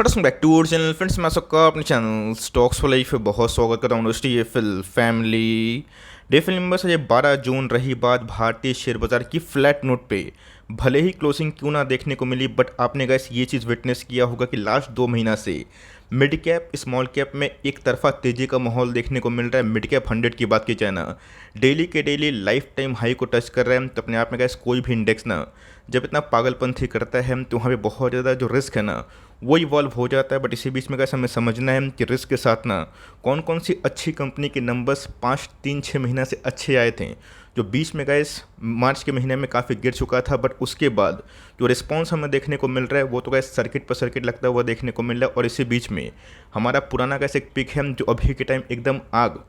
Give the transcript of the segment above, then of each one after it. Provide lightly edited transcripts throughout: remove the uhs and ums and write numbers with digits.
Welcome back to our channel friends. मैं सबका अपने चैनल स्टॉक्स फॉर लाइफ पे बहुत स्वागत करता हूँ दोस्तों। ये फिल फैमिली डे नंबर से 12 जून रही बात भारतीय शेयर बाजार की फ्लैट नोट पे भले ही क्लोजिंग क्यों ना देखने को मिली, बट आपने गाइस ये चीज़ विटनेस किया होगा कि लास्ट 2 महीना से मिड कैप स्मॉल कैप में एक तरफा तेज़ी का माहौल देखने को मिल रहा है। मिड कैप 100 की बात की जाए ना, डेली के डेली लाइफ टाइम हाई को टच कर रहे हैं। तो अपने आप में गाइस कोई भी इंडेक्स ना जब इतना पागलपंथी करता है तो वहाँ पे बहुत ज़्यादा जो रिस्क है ना वो इवॉल्व हो जाता है। बट इसी बीच में कैसे हमें समझना है कि रिस्क के साथ ना कौन कौन सी अच्छी कंपनी के नंबर्स 5-3-6 महीना से अच्छे आए थे, जो बीच में गैस मार्च के महीने में काफ़ी गिर चुका था। बट उसके बाद जो रिस्पॉन्स हमें देखने को मिल रहा है वो तो गैस सर्किट पर सर्किट लगता है वो देखने को मिल रहा है। और इसी बीच में हमारा पुराना गैस एक पिक है जो अभी के टाइम एकदम आग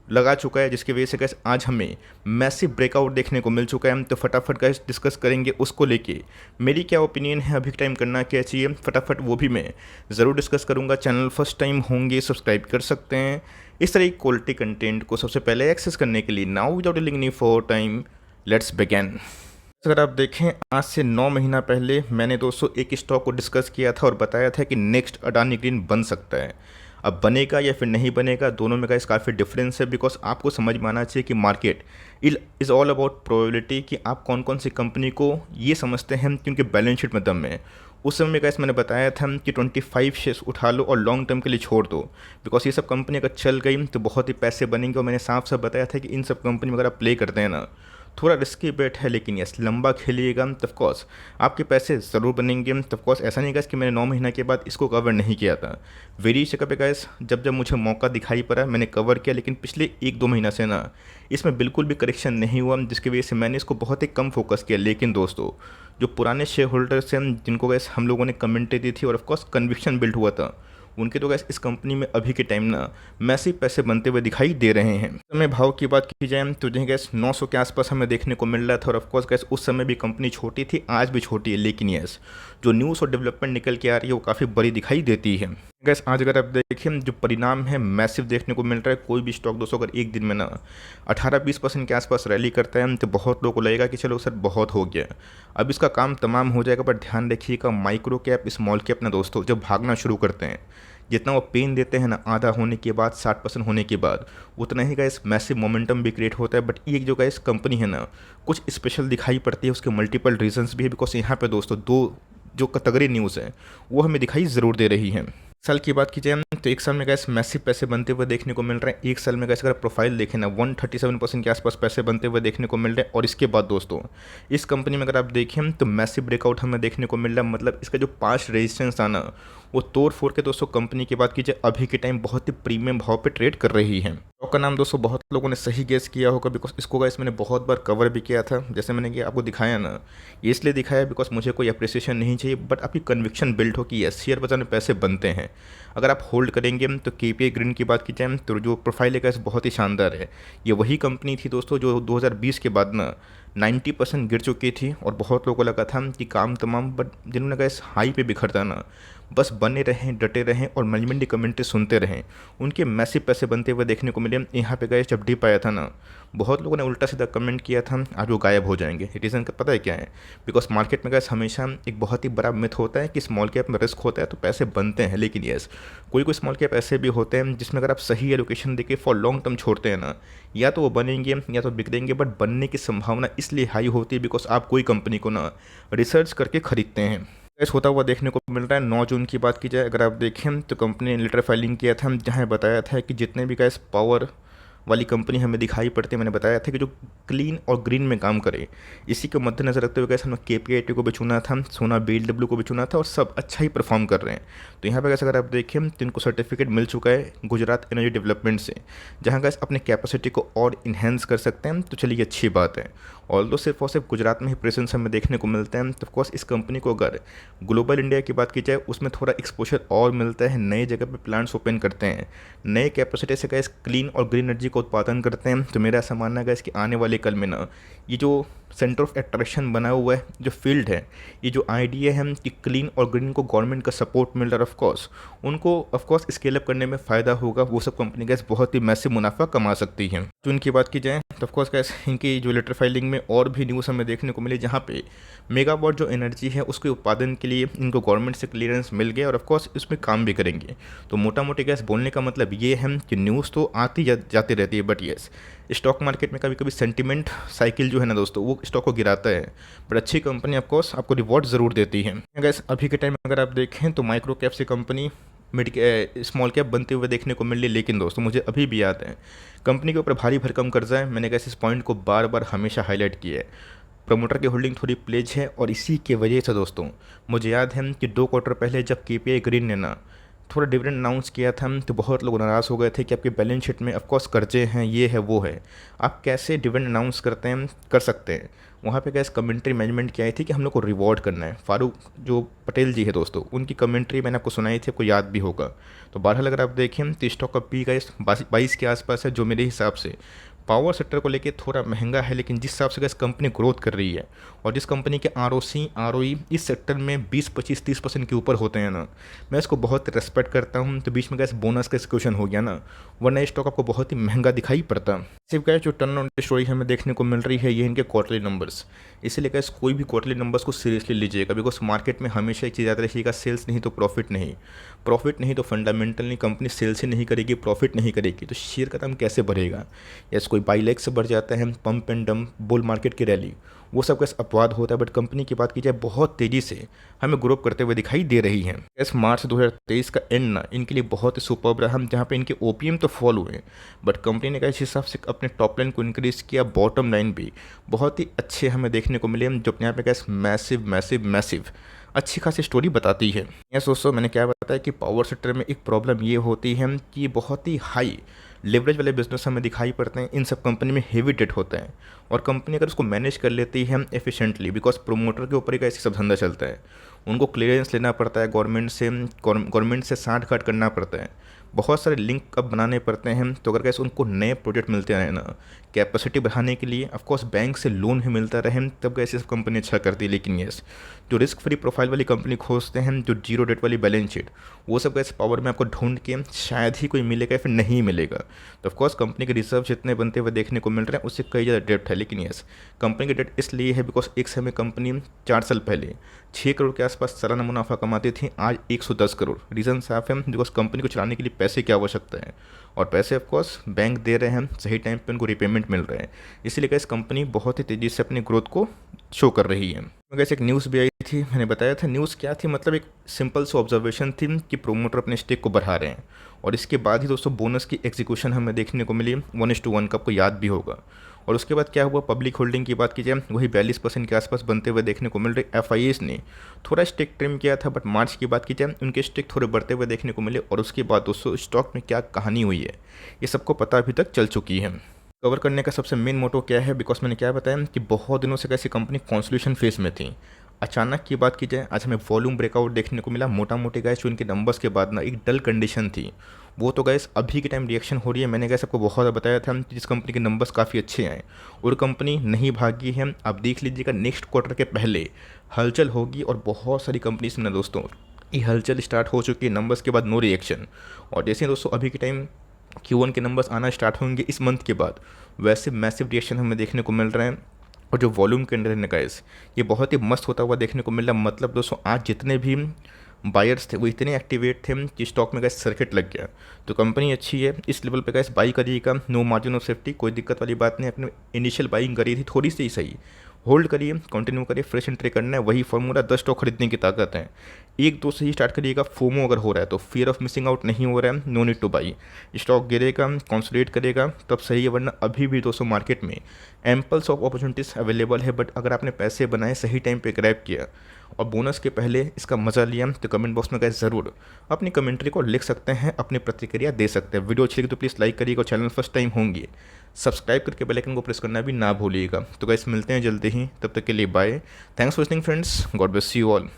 लगा चुका है, जिसकी वजह से गैस आज हमें मैसिव ब्रेकआउट देखने को मिल चुका है। तो फटाफट गैस डिस्कस करेंगे उसको लेके मेरी क्या ओपिनियन है, अभी टाइम करना क्या चाहिए, फटाफट वो भी मैं ज़रूर डिस्कस करूंगा। चैनल फर्स्ट टाइम होंगे सब्सक्राइब कर सकते हैं इस तरह की क्वालिटी कंटेंट को सबसे पहले एक्सेस करने के लिए। Now without delaying any for time let's begin. अगर आप देखें आज से 9 महीना पहले मैंने दोस्तों एक स्टॉक को डिस्कस किया था और बताया था कि नेक्स्ट अडानी ग्रीन बन सकता है। अब बनेगा या फिर नहीं बनेगा, दोनों में का इस काफ़ी डिफरेंस है। बिकॉज आपको समझ में आना चाहिए कि market is all about probability, कि आप कौन कौन सी कंपनी को ये समझते हैं कि उनके बैलेंस शीट में दम है। उस समय में गाइस मैंने बताया था कि 25 शेयर्स उठा लो और लॉन्ग टर्म के लिए छोड़ दो, बिकॉज ये सब कंपनी अगर चल गई तो बहुत ही पैसे बनेंगे। और मैंने साफ साफ बताया था कि इन सब कंपनी में अगर आप प्ले करते हैं ना, थोड़ा रिस्की बेट है, लेकिन यस लंबा खेलिएगा तो ऑफकोर्स आपके पैसे ज़रूर बनेंगे। तो ऑफकोर्स ऐसा नहीं गाइस कि मैंने 9 महीना के बाद इसको कवर नहीं किया था। वेरियस जगह पे गाइस जब जब मुझे मौका दिखाई पड़ा मैंने कवर किया, लेकिन पिछले 1-2 महीना से ना इसमें बिल्कुल भी करेक्शन नहीं हुआ, जिसकी वजह से मैंने इसको बहुत ही कम फोकस किया। लेकिन दोस्तों जो पुराने शेयर होल्डर्स हैं जिनको गैस हम लोगों ने कमेंटें दी थी और ऑफकोर्स कन्विक्शन बिल्ड हुआ था, उनके तो गैस इस कंपनी में अभी के टाइम ना मैसिव पैसे बनते हुए दिखाई दे रहे हैं। समय भाव की बात की जाए तो जो गैस 900 के आसपास हमें देखने को मिल रहा था। और ऑफकोर्स गैस उस समय भी कंपनी छोटी थी, आज भी छोटी है, लेकिन यस जो न्यूज़ और डेवलपमेंट निकल के आ रही है वो काफ़ी बड़ी दिखाई देती है। गैस आज अगर आप देखें जो परिणाम है मैसिव देखने को मिल रहा है। कोई भी स्टॉक दोस्तों अगर एक दिन में ना 18-20% के आसपास रैली करता है तो बहुत लोगों को लगेगा कि चलो सर बहुत हो गया, अब इसका काम तमाम हो जाएगा। पर ध्यान रखिएगा माइक्रो कैप स्मॉल कैप ना दोस्तों जब भागना शुरू करते हैं, जितना वो पेन देते हैं ना आधा होने के बाद 60% होने के बाद, उतना ही गाइस मैसिव मोमेंटम भी क्रिएट होता है। बट ये जो गाइस कंपनी है ना कुछ स्पेशल दिखाई पड़ती है, उसके मल्टीपल रीजंस भी है। बिकॉज यहाँ पे दोस्तों दो जो तगड़ी न्यूज़ है वो हमें दिखाई ज़रूर दे रही है। साल की बात की जाए तो एक साल में गैस मैसिव पैसे बनते हुए देखने को मिल रहे हैं। एक साल में गैस अगर प्रोफाइल देखें ना 137% के आसपास पैसे बनते हुए देखने को मिल रहे हैं। और इसके बाद दोस्तों इस कंपनी में अगर आप देखें तो मैसिव ब्रेकआउट हमें देखने को मिल रहा है। मतलब इसका जो 5 रेजिस्टेंस था ना वो तोड़ फोड़ के दोस्तों कंपनी की बात कीजिए अभी के टाइम बहुत ही प्रीमियम भाव पे ट्रेड कर रही है। स्टॉक का नाम दोस्तों बहुत लोगों ने सही गेस किया होगा, बिकॉज इसको गाइस मैंने बहुत बार कवर भी किया था। जैसे मैंने कि आपको दिखाया ना, ये इसलिए दिखाया बिकॉज मुझे कोई अप्रिसिएशन नहीं चाहिए, बट आपकी कन्विक्शन बिल्ड हो कि यस शेयर बाजार में पैसे बनते हैं। अगर आप होल्ड करेंगे तो केपीआई ग्रीन की बात की जाए तो जो प्रोफाइल है गाइस बहुत ही शानदार है। ये वही कंपनी थी दोस्तों जो 2020 के बाद ना 90% गिर चुकी थी और बहुत लोगों को लगा था कि काम तमाम। बट जिन्होंने गैस हाई पे बिखरता ना बस बने रहें, डटे रहें और मैनेजमेंट की कमेंट्री सुनते रहें, उनके मैसिव पैसे बनते हुए देखने को मिले। यहाँ पे गैस जब डिप आया था ना बहुत लोगों ने उल्टा सीधा कमेंट किया था आज वो गायब हो जाएंगे। रीज़न पता है क्या है? बिकॉज मार्केट में गैस हमेशा एक बहुत ही बड़ा मिथ होता है कि स्मॉल कैप में रिस्क होता है तो पैसे बनते हैं। लेकिन यस कोई कोई स्मॉल कैप ऐसे भी होते हैं जिसमें अगर आप सही एलोकेशन देके फॉर लॉन्ग टर्म छोड़ते हैं ना, या तो वो बनेंगे या तो बिगड़ेंगे। बट बनने की संभावना इसलिए हाई होती है बिकॉज आप कोई कंपनी को ना रिसर्च करके खरीदते हैं। गैस होता हुआ देखने को मिल रहा है। 9 जून की बात की जाए अगर आप देखें तो कंपनी ने लेटर फाइलिंग किया था जहाँ बताया था कि जितने भी गैस पावर वाली कंपनी हमें दिखाई पड़ती है, मैंने बताया था कि जो क्लीन और ग्रीन में काम करे, इसी को मद्देनजर रखते हुए कैसे हमने केपीआईटी को भी चुना था, सोना बीएलडब्ल्यू को भी चुना था और सब अच्छा ही परफॉर्म कर रहे हैं। तो यहाँ पे कैसे अगर आप देखें तो इनको सर्टिफिकेट मिल चुका है गुजरात एनर्जी डेवलपमेंट से, जहाँ गैस अपने कैपेसिटी को और इन्हेंस कर सकते हैं। तो चलिए अच्छी बात है। ऑल्दो सिर्फ और सिर्फ गुजरात में ही प्रेजेंस हमें देखने को मिलता है, तो ऑफकोर्स इस कंपनी को अगर ग्लोबल इंडिया की बात की जाए उसमें थोड़ा एक्सपोजर और मिलता है। नई जगह पे प्लांट्स ओपन करते हैं, नए कैपेसिटी से गैस क्लीन और ग्रीन एनर्जी का उत्पादन करते हैं। तो मेरा ऐसा मानना है गैस कि आने वाले कल में ना ये जो सेंटर ऑफ अट्रैक्शन बना हुआ है जो फील्ड है, ये जो आइडिया है कि क्लीन और ग्रीन को गवर्नमेंट का सपोर्ट मिल रहा है, ऑफकोर्स उनको ऑफकोर्स स्केल अप करने में फ़ायदा होगा, वो सब कंपनी गैस बहुत ही मैसिव मुनाफा कमा सकती है। तो इनकी बात की जाए तो ऑफकोर्स गैस इनकी जो लेटर फाइलिंग में और भी न्यूज़ हमें देखने को मिली, जहाँ पे मेगावाट जो एनर्जी है उसके उत्पादन के लिए इनको गवर्नमेंट से क्लियरेंस मिल गया और ऑफकोर्स इसमें काम भी करेंगे। तो मोटा मोटी गैस बोलने का मतलब ये है कि न्यूज़ तो आती जाती रहती है, बट येस स्टॉक मार्केट में कभी कभी सेंटिमेंट साइकिल जो है ना दोस्तों, वो स्टॉक को गिराता है, बट अच्छी कंपनी ऑफकोर्स आपको रिवॉर्ड ज़रूर देती है। गैस अभी के टाइम में अगर आप देखें तो माइक्रो कैप से कंपनी मिड स्मॉल कैप बनते हुए देखने को मिल रही, लेकिन दोस्तों मुझे अभी भी याद है कंपनी के ऊपर भारी भरकम कर्जा है। मैंने कैसे इस पॉइंट को बार बार हमेशा हाईलाइट किया है, प्रमोटर की होल्डिंग थोड़ी प्लेज है और इसी के वजह से दोस्तों मुझे याद है कि 2 क्वार्टर पहले जब केपीआई ग्रीन ने ना थोड़ा डिविडेंड अनाउंस किया था तो बहुत लोग नाराज़ हो गए थे कि आपके बैलेंस शीट में ऑफकोर्स कर्जे हैं, ये है वो है, आप कैसे डिविडेंड अनाउंस कर सकते हैं। वहाँ पे कैसे कमेंट्री मैनेजमेंट की आई थी कि हम लोग को रिवॉर्ड करना है। फारूक जो पटेल जी है दोस्तों, उनकी कमेंट्री मैंने आपको सुनाई थी, आपको याद भी होगा। तो बहरहाल अगर आप देखें तो स्टॉक का पी का 22 के आसपास है, जो मेरे हिसाब से पावर सेक्टर को लेके थोड़ा महंगा है, लेकिन जिस हिसाब से गैस कंपनी ग्रोथ कर रही है और जिस कंपनी के आरओसी आरओई इस सेक्टर में 20-25-30% के ऊपर होते हैं ना, मैं इसको बहुत रेस्पेक्ट करता हूँ। तो बीच में गैस बोनस का सिचुएशन हो गया ना, वरना ये स्टॉक आपको बहुत ही महंगा दिखाई पड़ता। सिर्फ गैस जो टर्न अराउंड स्टोरी हमें देखने को मिल रही है ये इनके क्वार्टरली नंबर्स, इसीलिए गैस कोई भी क्वार्टरली नंबर्स को सीरियसली लीजिएगा, बिकॉज मार्केट में हमेशा एक चीज़ याद रखिएगा, सेल्स नहीं तो प्रॉफिट नहीं, प्रॉफिट नहीं तो फंडामेंटली कंपनी सेल्स ही नहीं करेगी, प्रॉफिट नहीं करेगी तो शेयर का दाम कैसे बढ़ेगा। यस कोई बाई लेग से बढ़ जाता है, pump and dump bull market की रैली, वो सब कैसे अपवाद होता है, बट कंपनी की बात की जाए बहुत तेज़ी से हमें ग्रो करते हुए दिखाई दे रही है। इस मार्च 2023 का एंड ना इनके लिए बहुत ही सुपर्ब रहा, जहाँ पे इनके ओपीएम तो फॉल हुए, बट कंपनी ने इस हिसाब से अपने टॉप लाइन को इंक्रीज किया, बॉटम लाइन भी बहुत ही अच्छे हमें देखने को मिले, जो अपने यहाँ पे कैसे मैसिव मैसिव मैसिव अच्छी खासी स्टोरी बताती है। यस दोस्तों, मैंने क्या बताया कि पावर सेक्टर में एक प्रॉब्लम ये होती है कि बहुत ही हाई लेवरेज वाले बिजनेस हमें दिखाई पड़ते हैं, इन सब कंपनी में हेवी डेट होता है और कंपनी अगर उसको मैनेज कर लेती है एफिशिएंटली, बिकॉज प्रोमोटर के ऊपर एक ऐसी सब धंधा चलता है, उनको क्लियरेंस लेना पड़ता है गवर्नमेंट से साठ गांठ करना पड़ता है, बहुत सारे लिंक अब बनाने पड़ते हैं। तो अगर कैसे उनको नए प्रोजेक्ट मिलते रहे ना कैपेसिटी बढ़ाने के लिए, ऑफकोर्स बैंक से लोन ही मिलता रहे, तब कैसे सब कंपनी अच्छा करती है। लेकिन यस जो रिस्क फ्री प्रोफाइल वाली कंपनी खोजते हैं, जो जीरो डेट वाली बैलेंस शीट, वो सब कैसे पावर में आपको ढूंढ के शायद ही कोई मिलेगा या फिर नहीं मिलेगा। तो ऑफकोर्स कंपनी के रिजर्व जितने बनते हुए देखने को मिल रहे हैं उससे कई ज़्यादा डेट है। लेकिन यस कंपनी की डेट इसलिए है बिकॉज एक समय कंपनी 4 साल पहले 6 करोड़ के आसपास सालाना मुनाफा कमाती थी, आज 110 करोड़। रीज़न साफ है, बिकॉज कंपनी को चलाने के लिए पैसे की आवश्यकता है और पैसे ऑफकोर्स बैंक दे रहे हैं, सही टाइम पे उनको रिपेमेंट मिल रहा है, इसीलिए कैसे कंपनी बहुत ही तेज़ी से अपनी ग्रोथ को शो कर रही है। कैसे एक न्यूज़ भी आई थी, मैंने बताया था न्यूज़ क्या थी, मतलब एक सिंपल सी ऑब्जर्वेशन थी कि प्रोमोटर अपने स्टेक को बढ़ा रहे हैं और इसके बाद ही दोस्तों बोनस की एग्जीक्यूशन हमें देखने को मिली 1:1 का, आपको याद भी होगा। और उसके बाद क्या हुआ, पब्लिक होल्डिंग की बात की जाए वही 42% के आसपास बनते हुए देखने को मिल रही। एफआईएस ने थोड़ा स्टेक ट्रिम किया था, बट मार्च की बात की जाए उनके स्टेक थोड़े बढ़ते हुए देखने को मिले और उसके बाद दोस्तों स्टॉक में क्या कहानी हुई है ये सबको पता अभी तक चल चुकी है। कवर करने का सबसे मेन मोटो क्या है, बिकॉज मैंने क्या बताया कि बहुत दिनों से कैसी कंपनी कॉन्सोलिडेशन फेज में थी। अचानक की बात की जाए आज हमें वॉल्यूम ब्रेकआउट देखने को मिला, मोटा मोटी गैस जो इनके नंबर्स के बाद ना एक डल कंडीशन थी, वो तो गैस अभी के टाइम रिएक्शन हो रही है। मैंने गैस आपको बहुत बताया था कि जिस कंपनी के नंबर्स काफ़ी अच्छे आए और कंपनी नहीं भागी है। आप देख लीजिएगा नेक्स्ट क्वार्टर के पहले हलचल होगी और बहुत सारी कंपनीज में दोस्तों ये हलचल स्टार्ट हो चुकी है, नंबर्स के बाद नो रिएक्शन। और जैसे दोस्तों अभी के टाइम Q1 के नंबर्स आना स्टार्ट होंगे इस मंथ के बाद, वैसे मैसिव रिएक्शन हमें देखने को मिल रहे हैं और जो वॉल्यूम के अंदर है गाइस ये बहुत ही मस्त होता हुआ देखने को मिल रहा है। मतलब दोस्तों आज जितने भी बायर्स थे वो इतने एक्टिवेट थे कि स्टॉक में गैस सर्किट लग गया। तो कंपनी अच्छी है, इस लेवल पे गैस बाई करिएगा, नो मार्जिन ऑफ सेफ्टी, कोई दिक्कत वाली बात नहीं। अपने इनिशियल बाइंग करी थी थोड़ी सी सही, होल्ड करिए, कंटिन्यू करिए, फ्रेश एंट्री करना है, वही फॉर्मूला 10 स्टॉक खरीदने की ताकत है। 1-2 से ही स्टार्ट करिएगा। फोमो अगर हो रहा है तो फियर ऑफ मिसिंग आउट नहीं हो रहा है, no need to buy. Stock गिरेगा कंसोलिडेट करेगा तब सही है, वरना अभी भी दोस्तों मार्केट में एम्पल्स ऑफ अपॉर्चुनिटीज़ अवेलेबल है। बट अगर आपने पैसे बनाए सही टाइम पे ग्रैब किया और बोनस के पहले इसका मज़ा लिया तो कमेंट बॉक्स में गाइस ज़रूर अपनी कमेंट्री को लिख सकते हैं, अपनी प्रतिक्रिया दे सकते हैं। वीडियो अच्छी लगी तो प्लीज़ लाइक करिएगा और चैनल फर्स्ट टाइम होंगे सब्सक्राइब करके बेल आइकन को प्रेस करना भी ना भूलिएगा। तो गाइस मिलते हैं जल्दी ही, तब तक के लिए bye. Thanks for listening friends, God bless you all.